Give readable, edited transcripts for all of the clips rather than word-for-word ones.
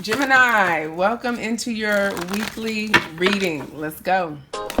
Gemini, welcome into your weekly reading. Let's go. Let's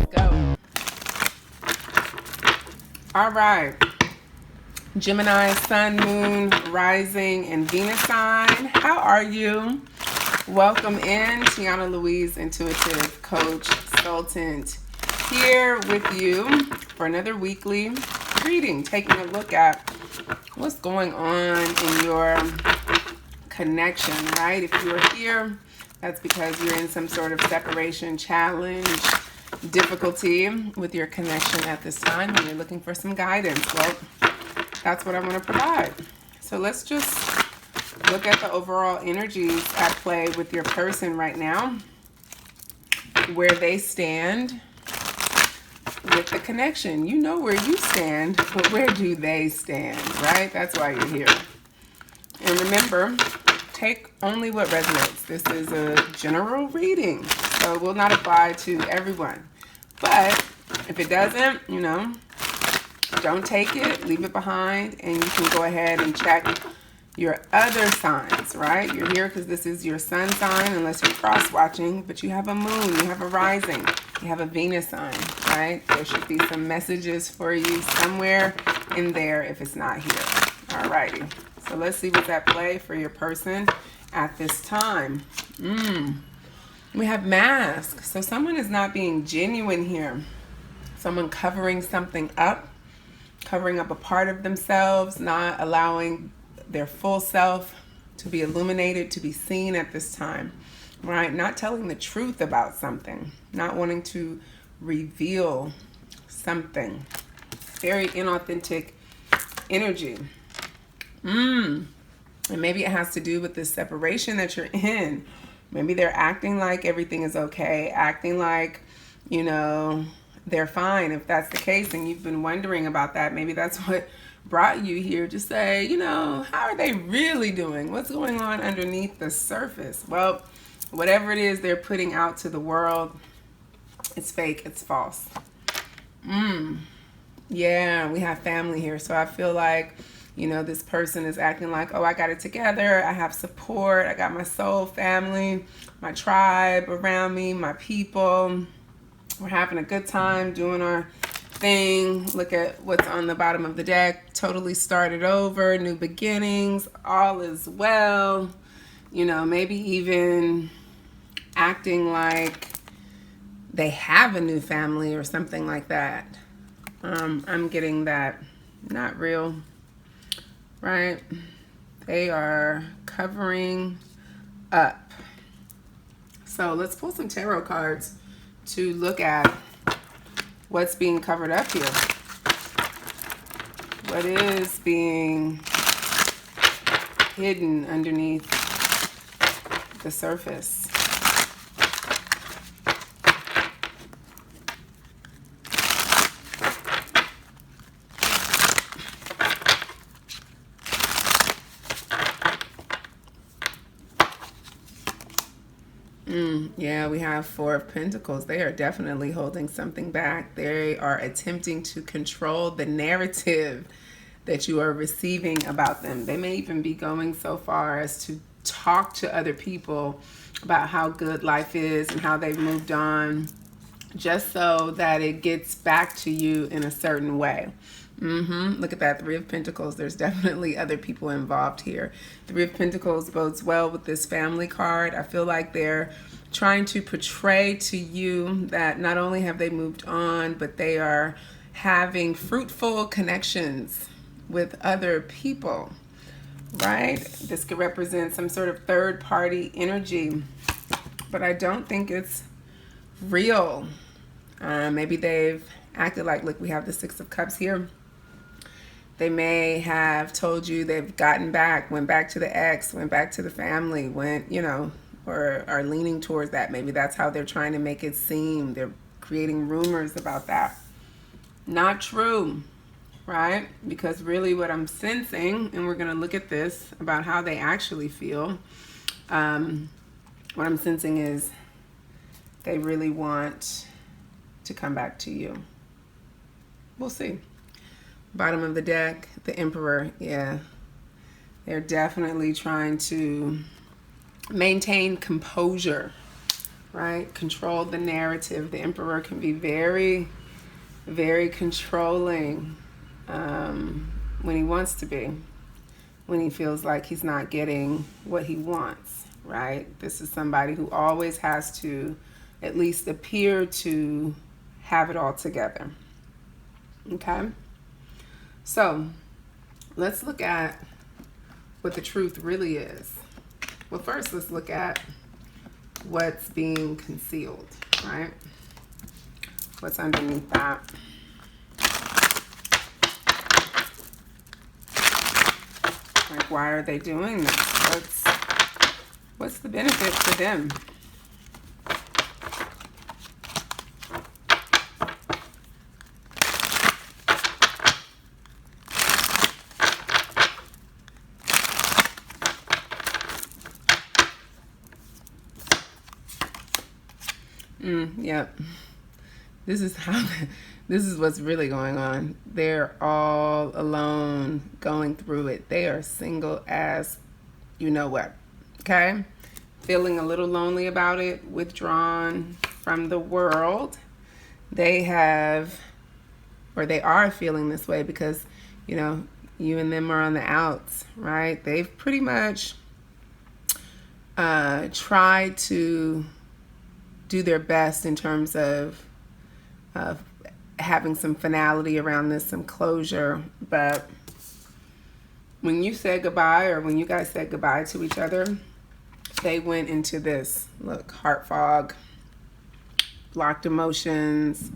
go. All right. Gemini, Sun, Moon, Rising, and Venus sign. How are you? Welcome in. Tiana Louise, Intuitive Coach Consultant, here with you for another weekly reading, taking a look at what's going on in your connection, right? If you're here, that's because you're in some sort of separation, challenge, difficulty with your connection at this time, and you're looking for some guidance. Well, that's what I want to provide. So let's just look at the overall energies at play with your person right now, where they stand with the connection. You know where you stand, but where do they stand, right? That's why you're here. And remember, take only what resonates. This is a general reading, so it will not apply to everyone. But if it doesn't, don't take it, leave it behind, and you can go ahead and check your other signs, right? You're here because this is your sun sign, unless you're cross-watching, but you have a moon, you have a rising, you have a Venus sign, right? There should be some messages for you somewhere in there if it's not here. Alrighty, so let's see what's at play for your person at this time. We have mask, so someone is not being genuine here. Someone covering something up, covering up a part of themselves, not allowing their full self to be illuminated, to be seen at this time, right? Not telling the truth about something, not wanting to reveal something. Very inauthentic energy. And maybe it has to do with this separation that you're in. Maybe they're acting like everything is okay, acting like, they're fine. If that's the case and you've been wondering about that, maybe that's what brought you here to say, how are they really doing? What's going on underneath the surface? Well, whatever it is they're putting out to the world, it's fake, it's false. Yeah, we have family here. So I feel like, this person is acting like, oh, I got it together. I have support. I got my soul family, my tribe around me, my people. We're having a good time doing our thing. Look at what's on the bottom of the deck. Totally started over, new beginnings, all is well. Maybe even acting like they have a new family or something like that. I'm getting that. Not real, right? They are covering up. So let's pull some tarot cards to look at what's being covered up here. What is being hidden underneath the surface? Yeah, we have Four of Pentacles. They are definitely holding something back. They are attempting to control the narrative that you are receiving about them. They may even be going so far as to talk to other people about how good life is and how they've moved on, just so that it gets back to you in a certain way. Look at that, Three of Pentacles. There's definitely other people involved here. Three of Pentacles bodes well with this family card. I feel like they're trying to portray to you that not only have they moved on, but they are having fruitful connections with other people, right? This could represent some sort of third-party energy, but I don't think it's real. Maybe they've acted like, look, we have the Six of Cups here. They may have told you they've gotten back, went back to the ex, went back to the family, or are leaning towards that. Maybe that's how they're trying to make it seem. They're creating rumors about that. Not true, right? Because really what I'm sensing, and we're going to look at this about how they actually feel, what I'm sensing is they really want to come back to you. We'll see. Bottom of the deck, the Emperor. Yeah, they're definitely trying to maintain composure, right? Control the narrative. The Emperor can be very, very controlling when he wants to be, when he feels like he's not getting what he wants, right? This is somebody who always has to at least appear to have it all together. Okay? So, let's look at what the truth really is. Well, first, let's look at what's being concealed, right? What's underneath that? Like, why are they doing this? What's the benefit for them? Yep. This is what's really going on. They're all alone going through it. They are single as you know what. Okay? Feeling a little lonely about it, withdrawn from the world. They are feeling this way because, you know, you and them are on the outs, right? They've pretty much tried to do their best in terms of having some finality around this, some closure. But when you said goodbye, or when you guys said goodbye to each other, they went into this, look, heart fog, blocked emotions,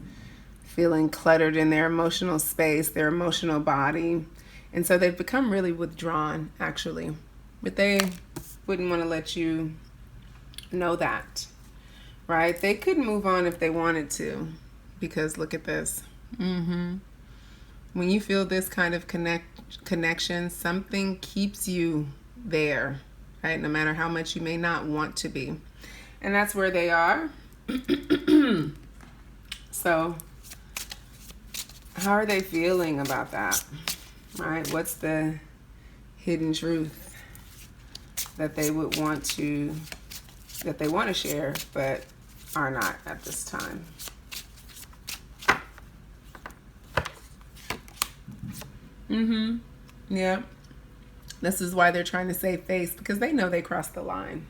feeling cluttered in their emotional space, their emotional body. And so they've become really withdrawn, actually. But they wouldn't want to let you know that. Right? They could move on if they wanted to, because look at this. When you feel this kind of connection, something keeps you there, right? No matter how much you may not want to be. And that's where they are. So, how are they feeling about that? Right? What's the hidden truth that they would want to, that they want to share, but are not at this time? Yeah. This is why they're trying to save face, because they know they crossed the line.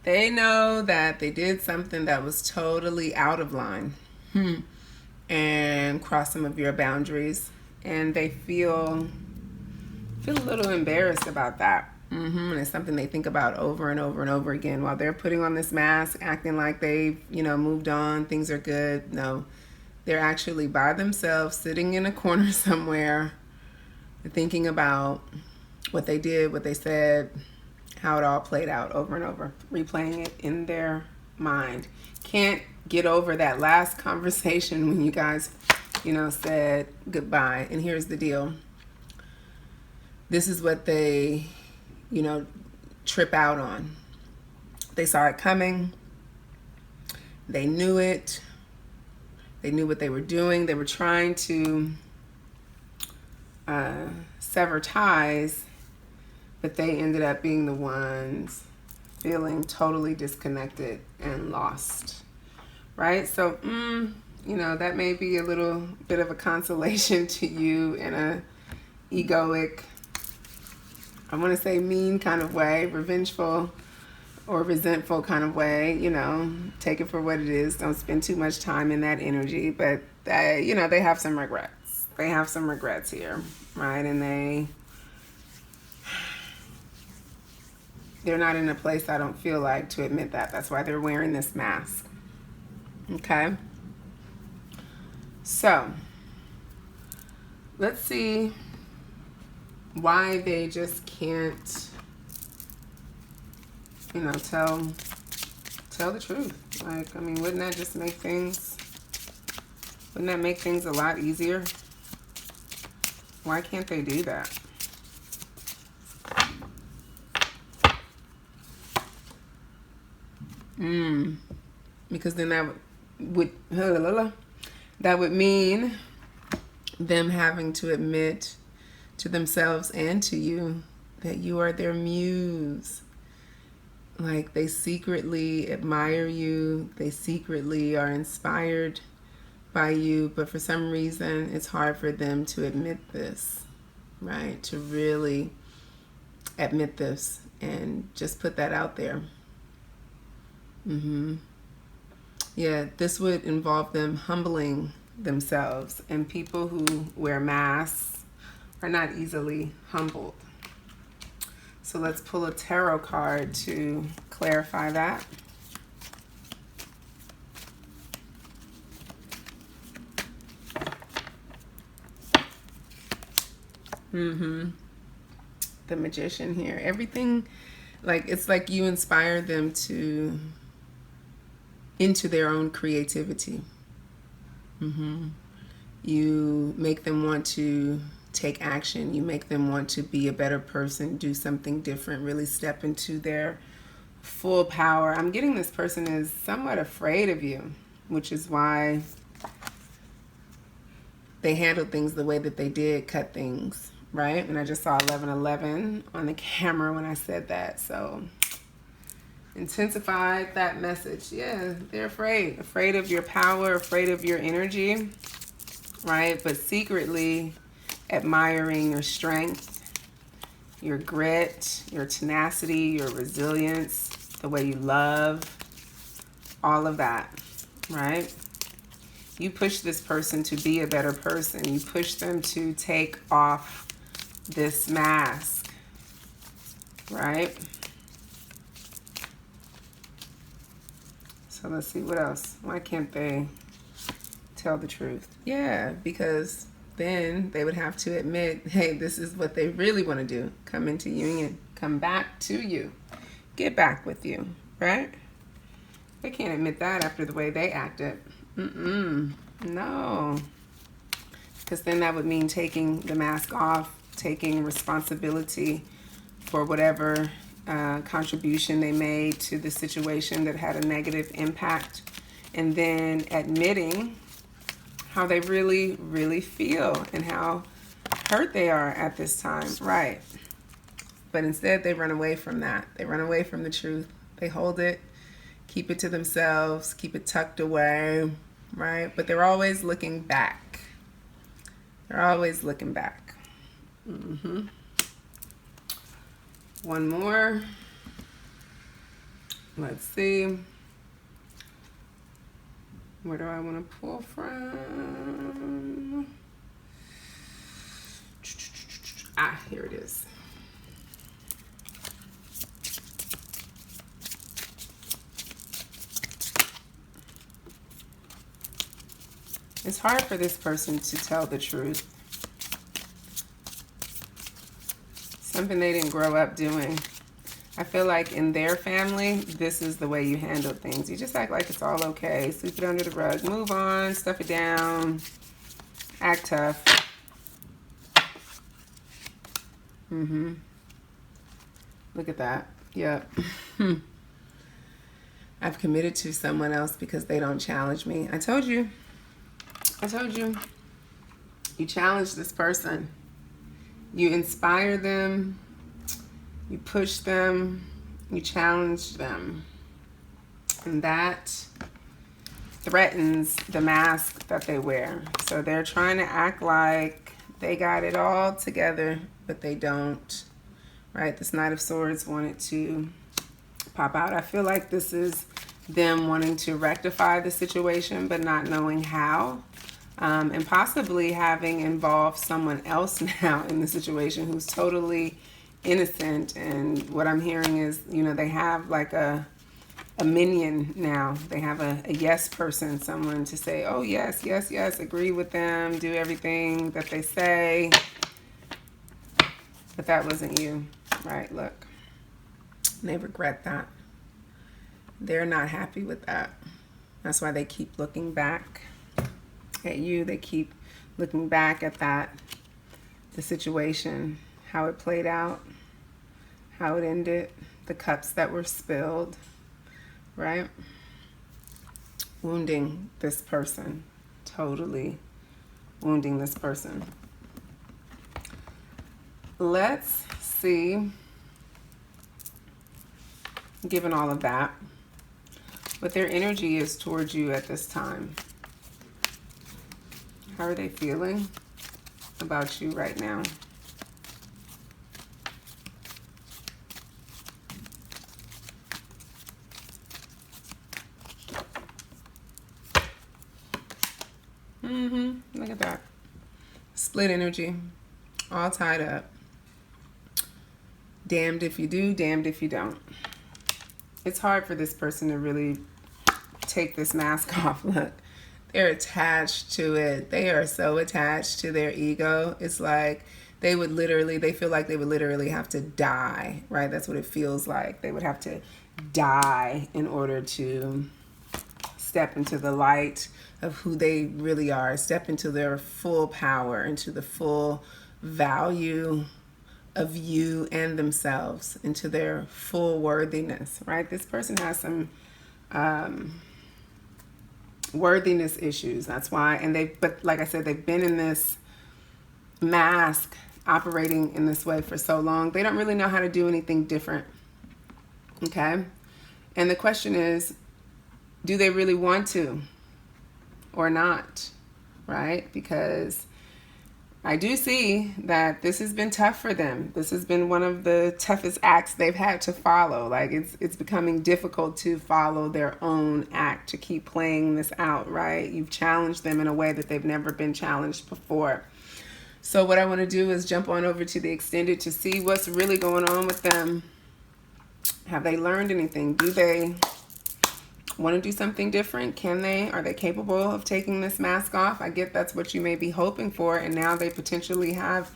They know that they did something that was totally out of line and crossed some of your boundaries, and they feel a little embarrassed about that. And it's something they think about over and over and over again while they're putting on this mask, acting like they've, moved on, things are good. No, they're actually by themselves, sitting in a corner somewhere, thinking about what they did, what they said, how it all played out over and over, replaying it in their mind. Can't get over that last conversation when you guys, said goodbye. And here's the deal. This is what they trip out on. They saw it coming. They knew it. They knew what they were doing. They were trying to sever ties, but they ended up being the ones feeling totally disconnected and lost, right? So, that may be a little bit of a consolation to you in a egoic, I want to say mean kind of way, revengeful or resentful kind of way, take it for what it is. Don't spend too much time in that energy. But, they have some regrets. They have some regrets here, right? And they're not in a place, I don't feel like, to admit that. That's why they're wearing this mask. Okay? So, let's see why they just can't, tell the truth. Like, wouldn't that just make things, a lot easier? Why can't they do that? because then that would mean them having to admit to themselves and to you that you are their muse. Like, they secretly admire you, they secretly are inspired by you, but for some reason it's hard for them to admit this, right? To really admit this and just put that out there. Yeah, this would involve them humbling themselves, and people who wear masks are not easily humbled. So let's pull a tarot card to clarify that. The Magician here. Everything, like, it's like you inspire them into their own creativity. You make them want to take action. You make them want to be a better person, do something different, really step into their full power. I'm getting this person is somewhat afraid of you, which is why they handled things the way that they did, cut things, right? And I just saw 1111 on the camera when I said that. So intensified that message. Yeah, they're afraid of your power, afraid of your energy, right? But secretly admiring your strength, your grit, your tenacity, your resilience, the way you love, all of that, right? You push this person to be a better person. You push them to take off this mask, right? So let's see what else. Why can't they tell the truth? Yeah, because then they would have to admit, hey, this is what they really want to do. Come into union. Come back to you. Get back with you, right? They can't admit that after the way they acted. No. Because then that would mean taking the mask off, taking responsibility for whatever contribution they made to the situation that had a negative impact, and then admitting how they really, really feel and how hurt they are at this time, right? But instead they run away from that. They run away from the truth. They hold it, keep it to themselves, keep it tucked away, right? But they're always looking back. They're always looking back. One more. Let's see. Where do I want to pull from? Ah, here it is. It's hard for this person to tell the truth. Something they didn't grow up doing. I feel like in their family, this is the way you handle things. You just act like it's all okay. Sweep it under the rug. Move on. Stuff it down. Act tough. Look at that. Yep. I've committed to someone else because they don't challenge me. I told you. You challenge this person. You inspire them. You push them. You challenge them. And that threatens the mask that they wear. So they're trying to act like they got it all together, but they don't. Right? This Knight of Swords wanted to pop out. I feel like this is them wanting to rectify the situation, but not knowing how. And possibly having involved someone else now in the situation who's totally innocent. And what I'm hearing is, you know, they have like a minion now. They have a yes person, someone to say, oh, yes, yes, yes, agree with them, do everything that they say. But that wasn't you, right? Look, they regret that. They're not happy with that. That's why they keep looking back at you. They keep looking back at that, the situation, how it played out, how it ended, the cups that were spilled, right? wounding this person. Totally wounding this person. Let's see, given all of that, what their energy is towards you at this time. How are they feeling about you right now? Look at that. Split energy. All tied up. Damned if you do, damned if you don't. It's hard for this person to really take this mask off. Look, they're attached to it. They are so attached to their ego. It's like they feel like they would literally have to die, right? That's what it feels like. They would have to die in order to step into the light of who they really are, step into their full power, into the full value of you and themselves, into their full worthiness, right? This person has some worthiness issues. That's why, but like I said, they've been in this mask, operating in this way for so long. They don't really know how to do anything different. Okay? And the question is, do they really want to or not? Right? Because I do see that this has been tough for them. This has been one of the toughest acts they've had to follow. Like it's becoming difficult to follow their own act, to keep playing this out, right? You've challenged them in a way that they've never been challenged before. So what I want to do is jump on over to the extended to see what's really going on with them. Have they learned anything? Do they want to do something different? Can they? Are they capable of taking this mask off? I get that's what you may be hoping for, and now they potentially have,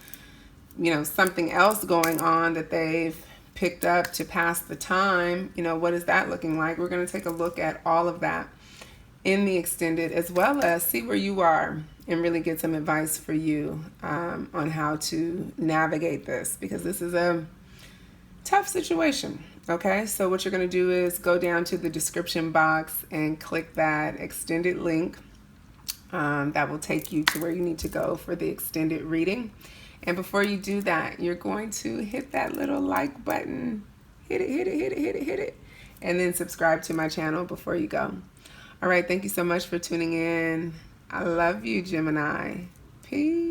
something else going on that they've picked up to pass the time. What is that looking like? We're going to take a look at all of that in the extended, as well as see where you are and really get some advice for you on how to navigate this, because this is a tough situation. Okay, so what you're going to do is go down to the description box and click that extended link. That will take you to where you need to go for the extended reading. And before you do that, you're going to hit that little like button. Hit it. And then subscribe to my channel before you go. All right, thank you so much for tuning in. I love you, Gemini. Peace.